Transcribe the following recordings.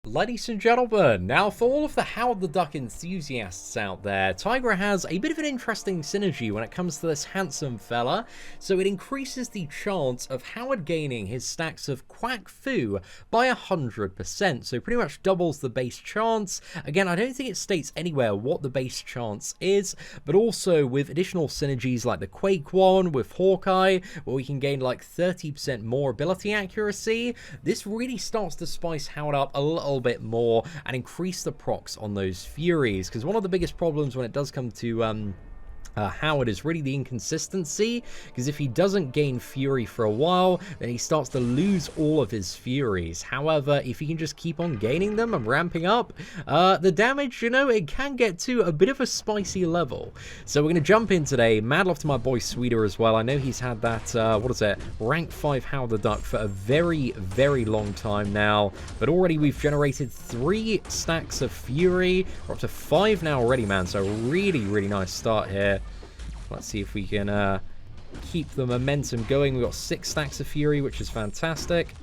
Ladies and gentlemen, now for all of the Howard the Duck enthusiasts out there, Tigra has a bit of an interesting synergy when it comes to this handsome fella. So it increases the chance of Howard gaining his stacks of Quack Fu by 100%, so pretty much doubles the base chance. Again, I don't think it states anywhere what the base chance is, but also with additional synergies like the Quake one with Hawkeye, where we can gain like 30% more ability accuracy, this really starts to spice Howard up a little bit more and increase the procs on those Furies, because one of the biggest problems when it does come to Howard is really the inconsistency, because if he doesn't gain Fury for a while, then he starts to lose all of his Furies. However, if he can just keep on gaining them and ramping up, the damage, you know, it can get to a bit of a spicy level. So we're going to jump in today. Mad love to my boy Sweeter as well. I know he's had that, what is it, rank 5 Howard the Duck for a very, very long time now, but already we've generated 3 stacks of Fury. We're up to 5 now already, man, so really, really nice start here. Let's see if we can keep the momentum going. We've got 6 stacks of Fury, which is fantastic.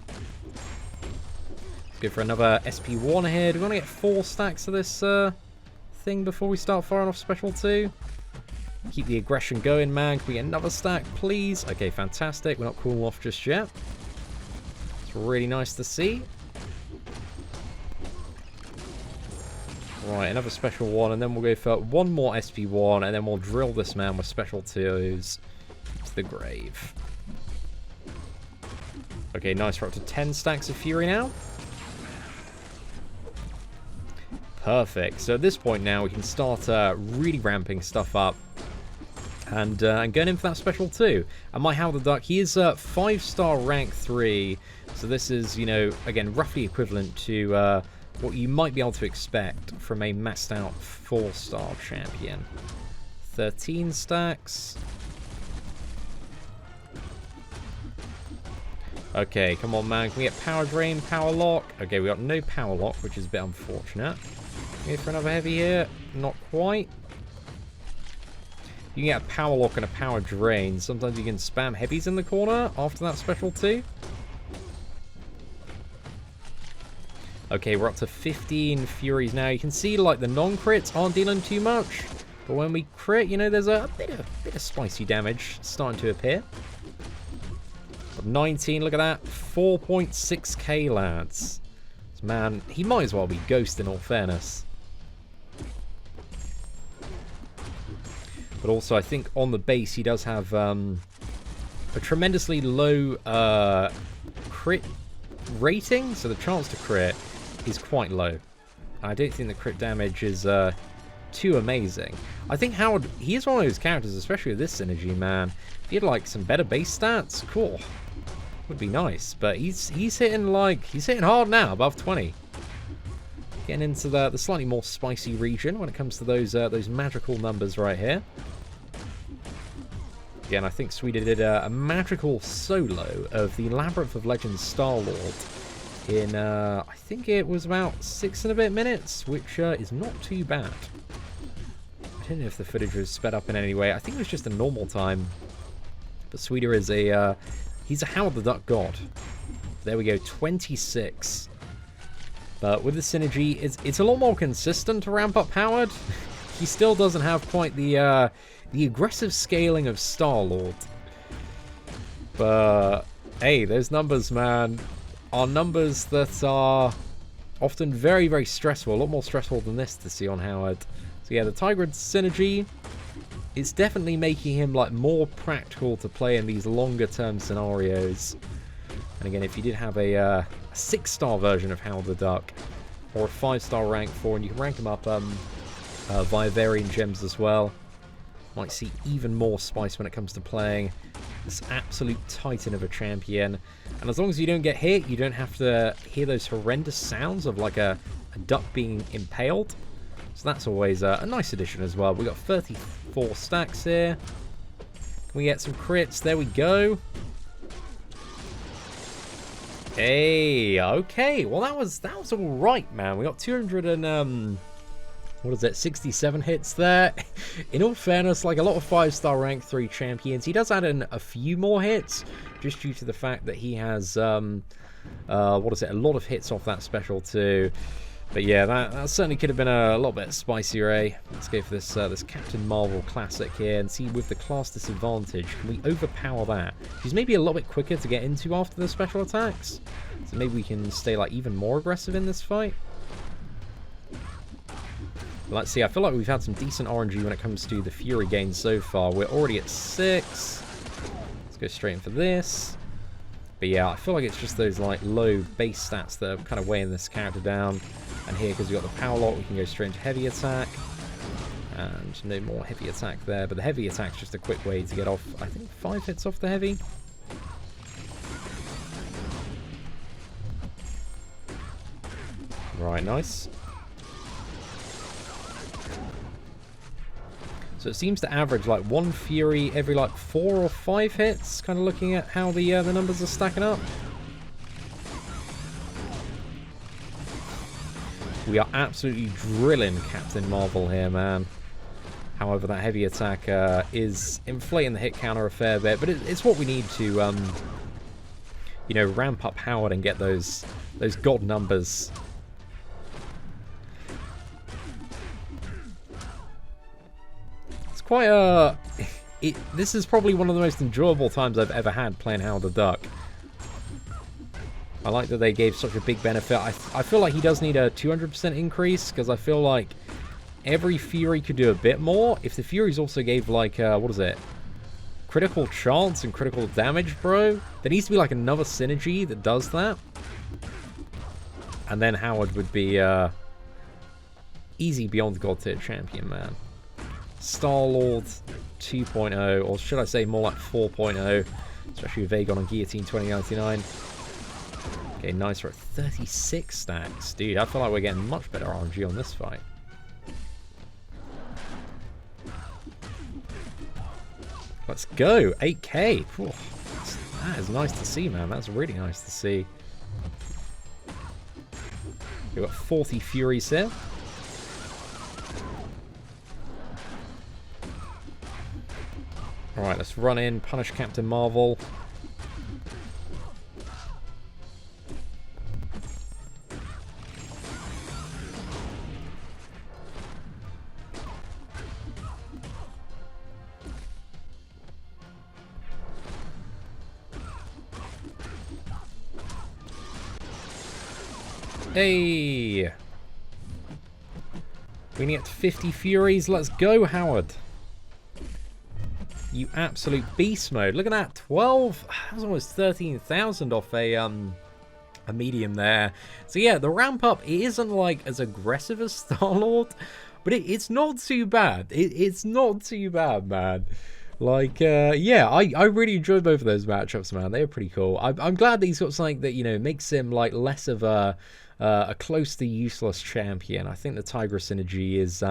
Let's go for another SP1 here. Do we want to get 4 stacks of this thing before we start firing off Special 2? Keep the aggression going, man. Can we get another stack, please? Okay, fantastic. We're not cooling off just yet. It's really nice to see. Right, another special 1, and then we'll go for 1 more SP1, and then we'll drill this man with special 2s to the grave. Okay, nice. We're up to 10 stacks of Fury now. Perfect. So at this point now, we can start really ramping stuff up and going in for that special 2. And my Howard the Duck, he is 5-star rank 3, so this is, you know, again, roughly equivalent to what you might be able to expect from a maxed out 4-star champion. 13 stacks. Okay, come on, man. Can we get power drain, power lock? Okay, we got no power lock, which is a bit unfortunate. Go for another heavy here. Not quite. You can get a power lock and a power drain. Sometimes you can spam heavies in the corner after that special 2. Okay, we're up to 15 Furies now. You can see, like, the non-crits aren't dealing too much. But when we crit, you know, there's a bit of spicy damage starting to appear. 19, look at that. 4.6k, lads. Man, he might as well be Ghost in all fairness. But also, I think on the base, he does have a tremendously low crit rating. So the chance to crit is quite low. I don't think the crit damage is too amazing. I think Howard, he is one of those characters, especially with this synergy, man. If he had like some better base stats, cool, would be nice. But he's hitting hard now, above 20. Getting into the slightly more spicy region when it comes to those magical numbers right here. Again, I think Sweden did a magical solo of the Labyrinth of Legends Star-Lord in, I think it was about 6 and a bit minutes, which is not too bad. I don't know if the footage was sped up in any way. I think it was just a normal time. But Sweden is he's a Howard the Duck god. There we go, 26. But with the synergy, it's a lot more consistent to ramp up Howard. He still doesn't have quite the aggressive scaling of Star-Lord. But hey, those numbers, man, are numbers that are often very, very stressful. A lot more stressful than this to see on Howard. So yeah, the Tigra Synergy is definitely making him like more practical to play in these longer term scenarios. And again, if you did have a 6-star version of Howard the Duck, or a 5-star rank 4, and you can rank them up via varying gems as well, might see even more spice when it comes to playing this absolute titan of a champion. And as long as you don't get hit, you don't have to hear those horrendous sounds of like a duck being impaled. So that's always a nice addition as well. We've got 34 stacks here. Can we get some crits? There we go. Hey, okay. Well, that was all right, man. We got 200 and what is it, 67 hits there. In all fairness, like a lot of 5-star rank 3 champions, he does add in a few more hits, just due to the fact that he has, what is it, a lot of hits off that special too. But yeah, that certainly could have been a little bit spicier, eh? Let's go for this this Captain Marvel classic here and see with the class disadvantage, can we overpower that? She's maybe a little bit quicker to get into after the special attacks, so maybe we can stay like even more aggressive in this fight. But let's see, I feel like we've had some decent RNG when it comes to the Fury gains so far. We're already at 6. Let's go straight in for this. But yeah, I feel like it's just those like low base stats that are kind of weighing this character down. And here, because we've got the power lock, we can go straight into heavy attack. And no more heavy attack there. But the heavy attack's just a quick way to get off, I think, 5 hits off the heavy. Right, nice. So it seems to average like 1 Fury every like 4 or 5 hits, kind of looking at how the numbers are stacking up. We are absolutely drilling Captain Marvel here, man. However, that heavy attack is inflating the hit counter a fair bit, but it's what we need to, you know, ramp up Howard and get those god numbers. Quite this is probably one of the most enjoyable times I've ever had playing Howard the Duck. I like that they gave such a big benefit. I feel like he does need a 200% increase, because I feel like every Fury could do a bit more. If the Furies also gave like, what is it? Critical chance and critical damage, bro. There needs to be like another synergy that does that. And then Howard would be easy beyond God tier champion, man. Star-Lord 2.0, or should I say more like 4.0, especially with Vagon and Guillotine 2099. Okay, nice, we're at 36 stacks. Dude, I feel like we're getting much better RNG on this fight. Let's go, 8k. Whew. That is nice to see, man. That's really nice to see. We've got 40 Furies here. Alright, let's run in, punish Captain Marvel. Hey! We need 50 Furies. Let's go, Howard. You absolute beast mode. Look at that, 12. That was almost 13,000 off a medium there. So yeah, the ramp up, it isn't like as aggressive as Star-Lord, but it's not too bad. It's not too bad, man. Like, yeah, I really enjoyed both of those matchups, man. They were pretty cool. I'm glad that he's got something that, you know, makes him like less of a close to useless champion. I think the Tigra Synergy is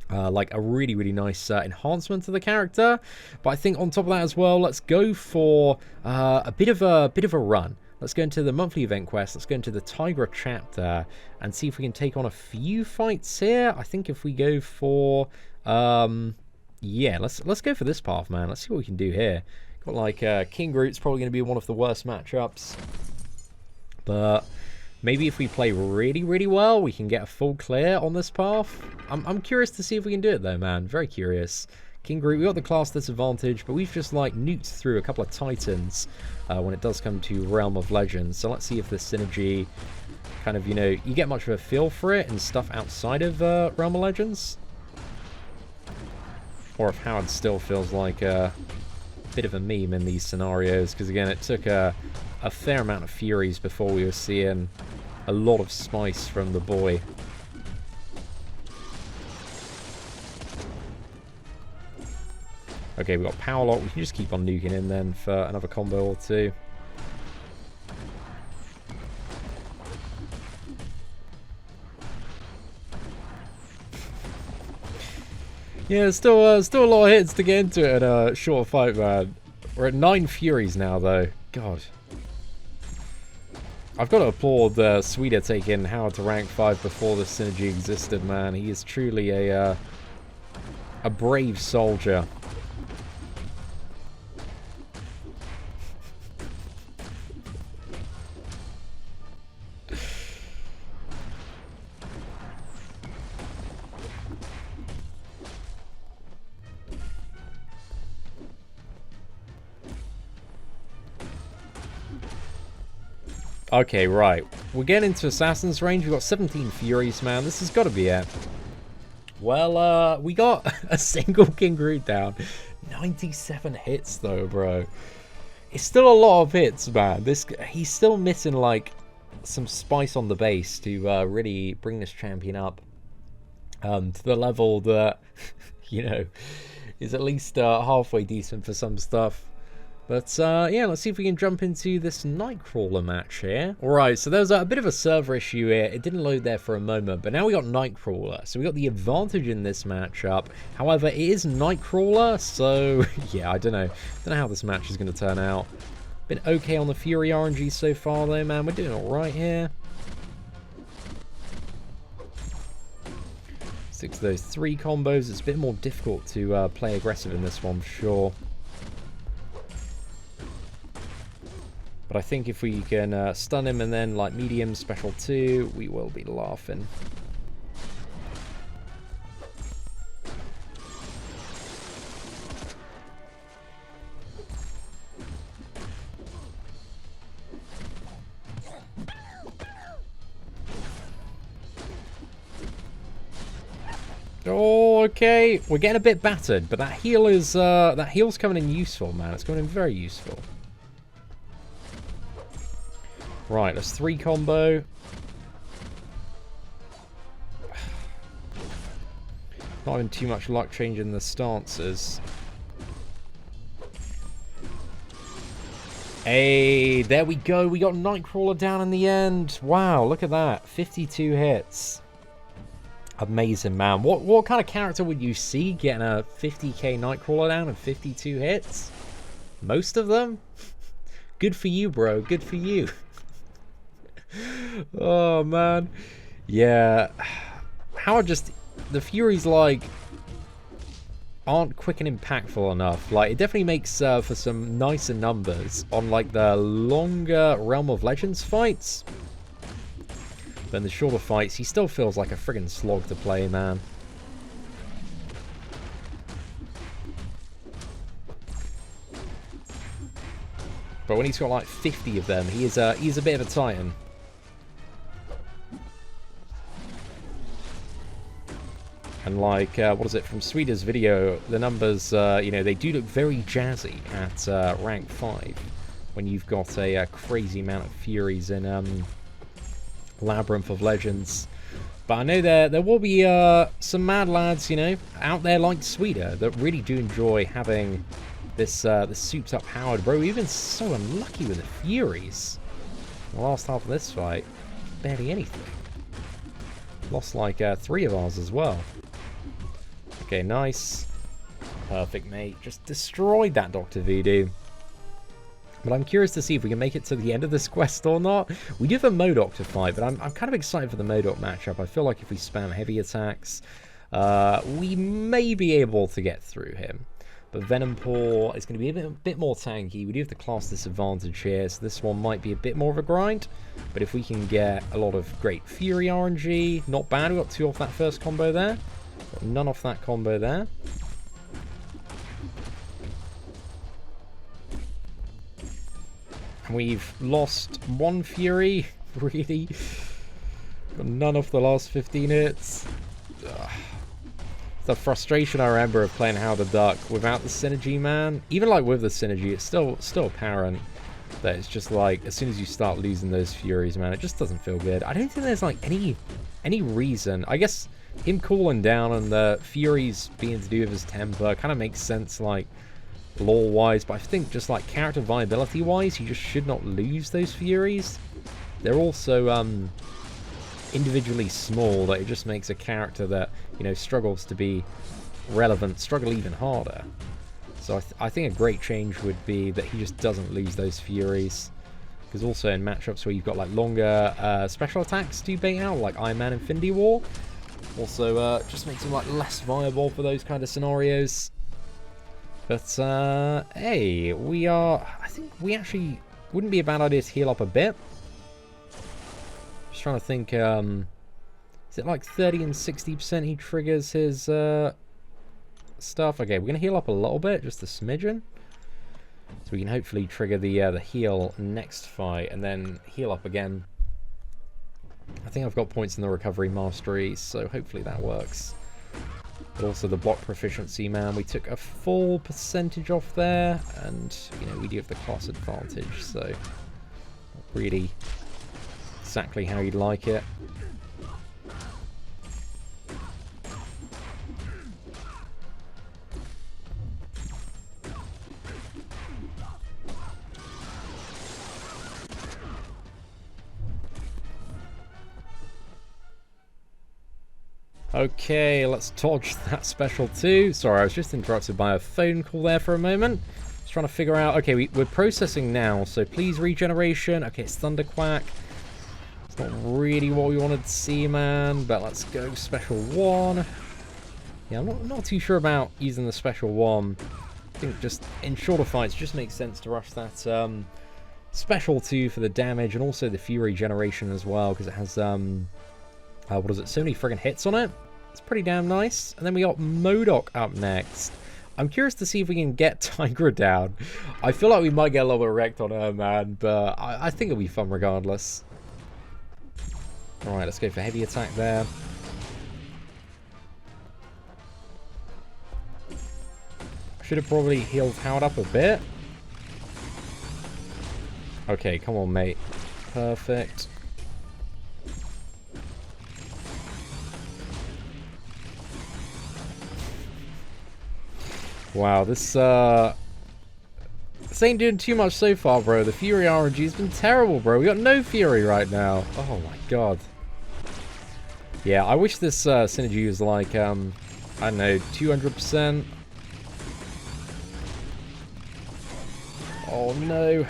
like a really, really nice enhancement to the character. But I think on top of that as well, let's go for a bit of a run. Let's go into the monthly event quest. Let's go into the Tigra chapter and see if we can take on a few fights here. I think if we go for yeah, let's go for this path, man. Let's see what we can do here. Got like King Groot's probably going to be one of the worst matchups, but maybe if we play really, really well, we can get a full clear on this path. I'm curious to see if we can do it, though, man. Very curious. King Groot, we got the class disadvantage, but we've just, like, nuked through a couple of Titans when it does come to Realm of Legends. So let's see if this synergy kind of, you know, you get much of a feel for it and stuff outside of Realm of Legends. Or if Howard still feels like a bit of a meme in these scenarios. Because, again, it took a fair amount of Furies before we were seeing a lot of spice from the boy. Okay, we've got Power Lock. We can just keep on nuking in then for another combo or two. Yeah, still a lot of hits to get into it in a short fight, man. We're at 9 Furies now, though. God. I've got to applaud Sweden taking Howard to rank 5 before the synergy existed, man. He is truly a brave soldier. Okay, right. We're getting into Assassin's range. We've got 17 Furies, man. This has got to be it. Well, we got a single King Groot down. 97 hits, though, bro. It's still a lot of hits, man. He's still missing, like, some spice on the base to really bring this champion up to the level that, you know, is at least halfway decent for some stuff. But, yeah, let's see if we can jump into this Nightcrawler match here. Alright, so there was a bit of a server issue here. It didn't load there for a moment, but now we got Nightcrawler. So we got the advantage in this matchup. However, it is Nightcrawler, so, yeah, I don't know. Don't know how this match is going to turn out. Been okay on the Fury RNG so far, though, man. We're doing alright here. 6 of those 3 combos. It's a bit more difficult to play aggressive in this one, for sure. But I think if we can stun him and then like medium special 2, we will be laughing. Oh, okay. We're getting a bit battered, but that heal's coming in useful, man. It's coming in very useful. Right, that's 3 combo. Not having too much luck changing the stances. Hey, there we go. We got Nightcrawler down in the end. Wow, look at that. 52 hits. Amazing, man. What kind of character would you see getting a 50k Nightcrawler down and 52 hits? Most of them? Good for you, bro. Good for you. Oh, man. Yeah. How the Furies, like, aren't quick and impactful enough. Like, it definitely makes for some nicer numbers on, like, the longer Realm of Legends fights. But in the shorter fights, he still feels like a friggin' slog to play, man. But when he's got, like, 50 of them, he's a bit of a titan. And like, what is it, from Sweeter's video, the numbers, you know, they do look very jazzy at rank 5 when you've got a crazy amount of Furies in Labyrinth of Legends. But I know there will be some mad lads, you know, out there like Sweeter that really do enjoy having this souped up Howard. Bro, we've been so unlucky with the Furies. The last half of this fight, barely anything. Lost like 3 of ours as well. Okay, nice. Perfect, mate. Just destroyed that Dr. Voodoo. But I'm curious to see if we can make it to the end of this quest or not. We do have a Modok to fight, but I'm kind of excited for the Modok matchup. I feel like if we spam heavy attacks, we may be able to get through him. But Venompaw is going to be a bit more tanky. We do have the class disadvantage here, so this one might be a bit more of a grind. But if we can get a lot of great Fury RNG, not bad. We got 2 off that first combo there. Got none off that combo there. And we've lost 1 Fury, really. Got none off the last 15 hits. Ugh. The frustration I remember of playing How the Duck without the synergy, man. Even like with the synergy, it's still apparent that it's just like, as soon as you start losing those Furies, man, it just doesn't feel good. I don't think there's like any reason. I guess him cooling down and the Furies being to do with his temper kind of makes sense, like, lore-wise, but I think just like character viability-wise, you just should not lose those Furies. They're also individually small, that it just makes a character that, you know, struggles to be relevant struggle even harder. So I think a great change would be that he just doesn't lose those Furies. Because also in matchups where you've got like longer special attacks to bait out, like Iron Man Infinity War, also just makes him like less viable for those kind of scenarios. But hey, I think we actually wouldn't be a bad idea to heal up a bit. Just trying to think, is it like 30 and 60% he triggers his stuff? Okay, we're going to heal up a little bit, just a smidgen. So we can hopefully trigger the heal next fight, and then heal up again. I think I've got points in the recovery mastery, so hopefully that works. But also the block proficiency, man. We took a full percentage off there, and, you know, we do have the class advantage, so not really exactly how you'd like it. Okay, let's dodge that special too. Sorry, I was just interrupted by a phone call there for a moment. Just trying to figure out... Okay, we're processing now, so please regeneration. Okay, it's Thunderquack. It's not really what we wanted to see, man, but let's go special 1. Yeah, I'm not too sure about using the special 1. I think just in shorter fights, it just makes sense to rush that special 2 for the damage, and also the Fury generation as well, because it has... what is it? So many friggin' hits on it. It's pretty damn nice. And then we got Modok up next. I'm curious to see if we can get Tigra down. I feel like we might get a little bit wrecked on her, man, but I think it'll be fun regardless. Alright, let's go for heavy attack there. Should have probably healed Howard up a bit. Okay, come on, mate. Perfect. Wow, this ain't doing too much so far, bro. The Fury RNG has been terrible, bro. We got no Fury right now. Oh my god. Yeah, I wish this synergy was like, I don't know, 200%. Oh no.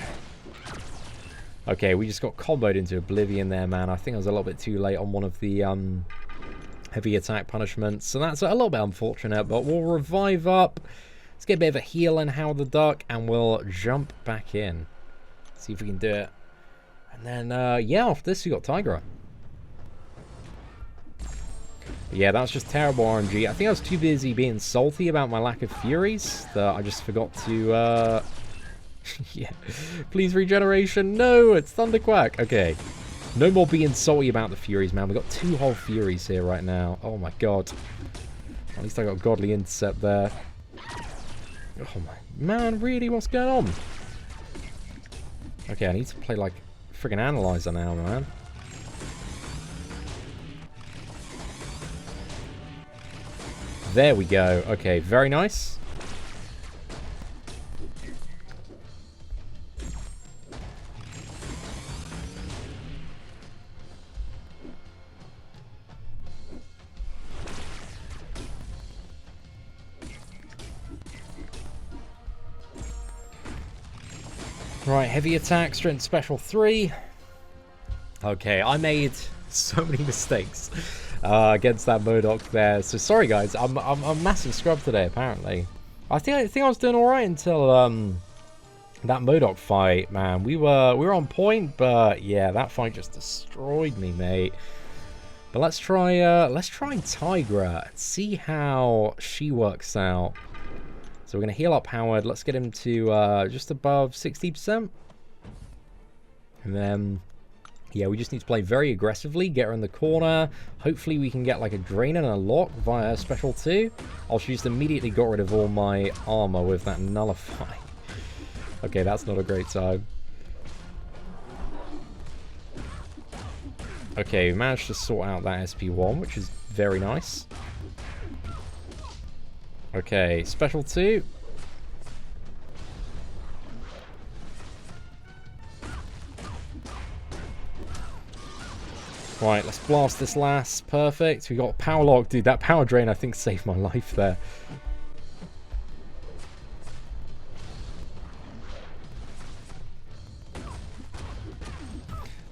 Okay, we just got comboed into oblivion there, man. I think I was a little bit too late on one of the heavy attack punishments, so that's a little bit unfortunate, but we'll revive up. Let's get a bit of a heal in Howard the Duck, and we'll jump back in. See if we can do it. And then, yeah, after this, we got Tigra. Yeah, that was just terrible RNG. I think I was too busy being salty about my lack of Furies that I just forgot to, yeah. Please, regeneration. No, it's Thunderquack. Okay. No more being salty about the Furies, man. We've got 2 whole Furies here right now. Oh, my God. At least I got Godly Intercept there. Oh, my... Man, really? What's going on? Okay, I need to play, like, friggin' Analyzer now, man. There we go. Okay, very nice. Right, heavy attack, strength special 3. Okay, I made so many mistakes against that Modok there. So sorry guys, I'm a massive scrub today apparently. I think I was doing all right until that Modok fight, man. We were on point, but yeah, that fight just destroyed me, mate. But let's try Tigra and see how she works out. So we're going to heal up Howard. Let's get him to just above 60%. And then, yeah, we just need to play very aggressively. Get her in the corner. Hopefully we can get like a drain and a lock via special 2. I'll just immediately got rid of all my armor with that nullify. Okay, that's not a great time. Okay, we managed to sort out that SP1, which is very nice. Okay, special 2. Right, let's blast this last. Perfect. We got power lock. Dude, that power drain I think saved my life there.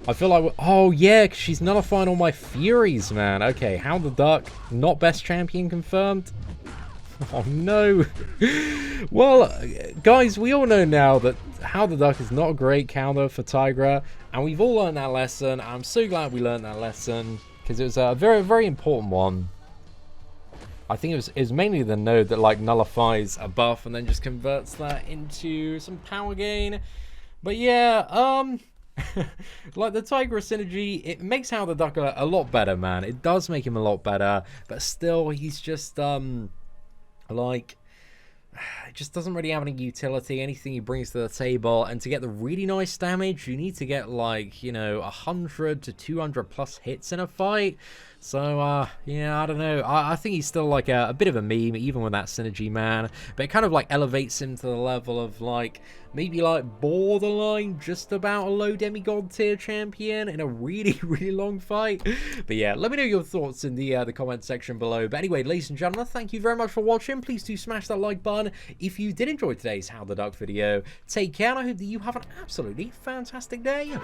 I feel like... Oh, yeah, because she's nullifying all my Furies, man. Okay, Howard the Duck, not best champion confirmed. Oh, no. Well, guys, we all know now that Howard the Duck is not a great counter for Tigra, and we've all learned that lesson. I'm so glad we learned that lesson, because it was a very, very important one. I think it was mainly the node that like nullifies a buff and then just converts that into some power gain. But yeah, like the Tigra Synergy, it makes Howard the Duck a lot better, man. It does make him a lot better, but still, he's just like, it just doesn't really have any utility, anything he brings to the table. And to get the really nice damage, you need to get like, you know, 100 to 200 plus hits in a fight. So yeah, I don't know. I think he's still like a bit of a meme, even with that synergy, man. But it kind of like elevates him to the level of like maybe like borderline just about a low demigod tier champion in a really, really long fight. But yeah, let me know your thoughts in the comment section below. But anyway, ladies and gentlemen, thank you very much for watching. Please do smash that like button if you did enjoy today's How the Duck video. Take care, and I hope that you have an absolutely fantastic day.